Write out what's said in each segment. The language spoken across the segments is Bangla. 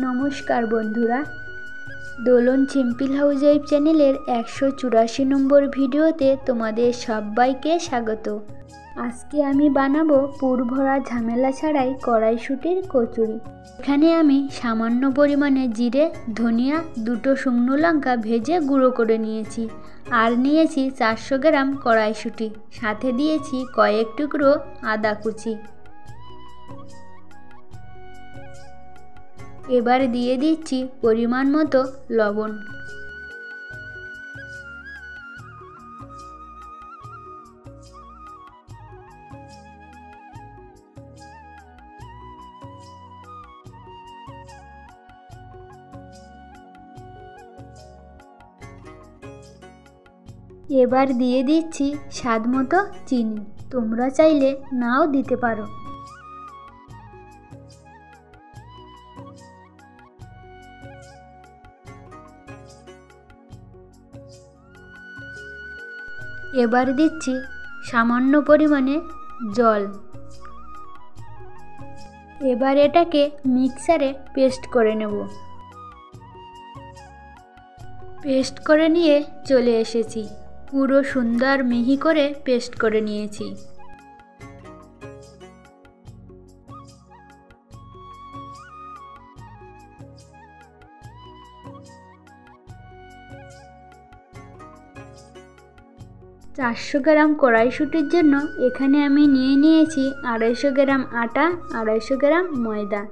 নমস্কার বন্ধুরা, দোলন সিম্পল হাউসওয়াইফ চ্যানেলের 184 নম্বর ভিডিওতে তোমাদের সবাইকে স্বাগত। আজকে আমি বানাবো পুর ভরা ঝামেলা ছাড়াই কড়াইশুঁটির কচুরি। এখানে আমি সামান্য পরিমাণে জিরে, ধনিয়া, দুটো শুকনো লঙ্কা ভেজে গুঁড়ো করে নিয়েছি। আর নিয়েছি 400 গ্রাম কড়াইশুঁটি, সাথে দিয়েছি কয়েক টুকরো আদা কুচি। এবার দিয়ে দিচ্ছি পরিমাণ মতো লবণ। এবার দিয়ে দিচ্ছি স্বাদ মতো চিনি, তোমরা চাইলে নাও দিতে পারো। এবার দিচ্ছি সামান্য পরিমাণে জল। এবার এটাকে মিক্সারে পেস্ট করে নেব। পেস্ট করে নিয়ে চলে এসেছি, পুরো সুন্দর মিহি করে পেস্ট করে নিয়েছি। চারশো গ্রাম কড়াইশুঁটির জন্য এখানে আমি নিয়েছি 250 গ্রাম আটা, 250 গ্রাম ময়দা,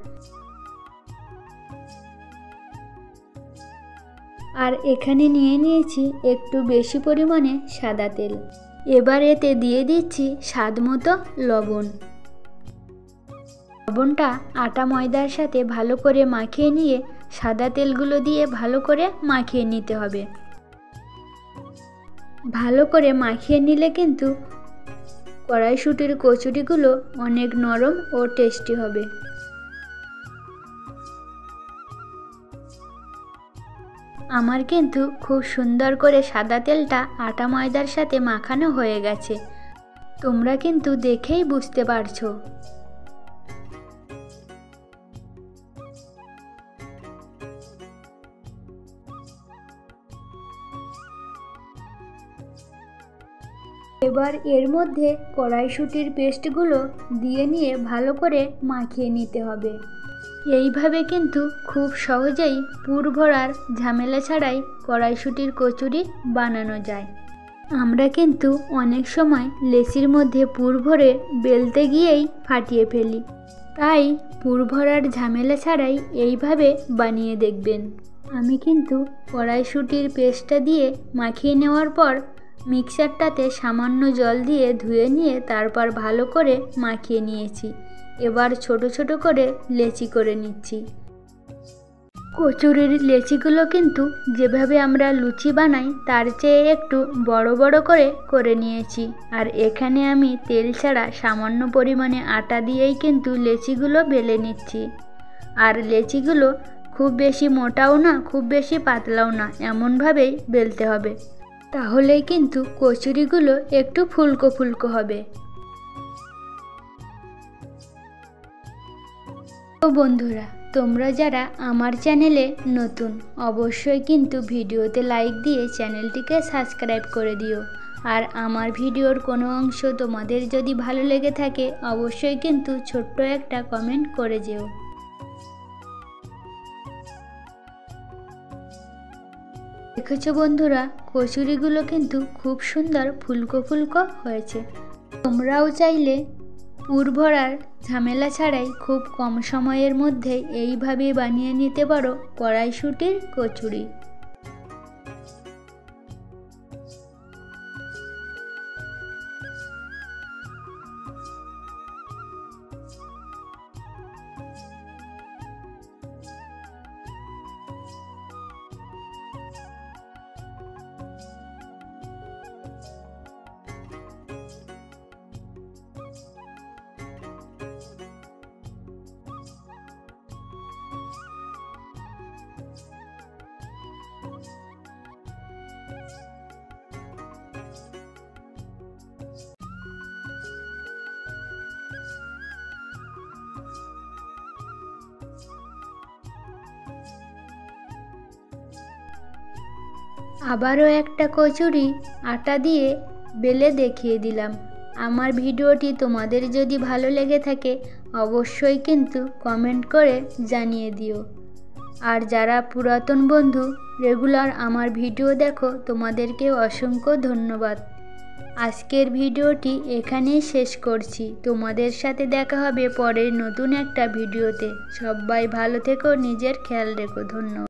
আর এখানে নিয়েছি একটু বেশি পরিমাণে সাদা তেল। এবার এতে দিয়ে দিচ্ছি স্বাদ মতো লবণ। লবণটা আটা ময়দার সাথে ভালো করে মাখিয়ে নিয়ে সাদা তেলগুলো দিয়ে ভালো করে মাখিয়ে নিতে হবে। ভালো করে মাখিয়ে নিলে কিন্তু কড়াইশুঁটির কচুরিগুলো অনেক নরম ও টেস্টি হবে। আমার কিন্তু খুব সুন্দর করে সাদা তেলটা আটা ময়দার সাথে মাখানো হয়ে গেছে, তোমরা কিন্তু দেখেই বুঝতে পারছো। এবার এর মধ্যে কড়াইশুঁটির পেস্টগুলো দিয়ে নিয়ে ভালো করে মাখিয়ে নিতে হবে। এইভাবে কিন্তু খুব সহজেই পুর ভরার ঝামেলা ছাড়াই কড়াইশুঁটির কচুরি বানানো যায়। আমরা কিন্তু অনেক সময় লেচির মধ্যে পুর ভরে বেলতে গিয়েই ফাটিয়ে ফেলি, তাই পুর ভরার ঝামেলা ছাড়াই এইভাবে বানিয়ে দেখবেন। আমি কিন্তু কড়াইশুঁটির পেস্টটা দিয়ে মাখিয়ে নেওয়ার পর মিক্সারটাতে সামান্য জল দিয়ে ধুয়ে নিয়ে তারপর ভালো করে মাখিয়ে নিয়েছি। এবার ছোট ছোট করে লেচি করে নিচ্ছি। কচুরির লেচিগুলো কিন্তু যেভাবে আমরা লুচি বানাই তার চেয়ে একটু বড় বড় করে নিয়েছি। আর এখানে আমি তেল ছাড়া সামান্য পরিমাণে আটা দিয়েই কিন্তু লেচিগুলো বেলে নিচ্ছি। আর লেচিগুলো খুব বেশি মোটাও না, খুব বেশি পাতলাও না, এমনভাবেই বেলতে হবে, তাহলেই কিন্তু কচুরিগুলো একটু ফুলকো ফুলকো হবে। তো বন্ধুরা, তোমরা যারা আমার চ্যানেলে নতুন অবশ্যই কিন্তু ভিডিওতে লাইক দিয়ে চ্যানেলটিকে সাবস্ক্রাইব করে দিও। আর আমার ভিডিওর কোনো অংশ তোমাদের যদি ভালো লেগে থাকে অবশ্যই কিন্তু ছোট্ট একটা কমেন্ট করে যেও। দেখেছো বন্ধুরা, কচুরিগুলো কিন্তু খুব সুন্দর ফুলকো ফুলকো হয়েছে। তোমরাও চাইলে পুর ভরার ঝামেলা ছাড়াই খুব কম সময়ের মধ্যে এইভাবে বানিয়ে নিতে পারো কড়াইশুঁটির কচুরি। আবারও একটা কচুরি আটা দিয়ে বেলে দেখিয়ে দিলাম। আমার ভিডিওটি তোমাদের যদি ভালো লেগে থাকে অবশ্যই কিন্তু কমেন্ট করে জানিয়ে দিও। আর যারা পুরাতন বন্ধু রেগুলার আমার ভিডিও দেখো তোমাদেরকে অসংখ্য ধন্যবাদ। আজকের ভিডিওটি এখানেই শেষ করছি। তোমাদের সাথে দেখা হবে পরের নতুন একটা ভিডিওতে। সবাই ভালো থেকো, নিজের খেয়াল রেখো। ধন্যবাদ।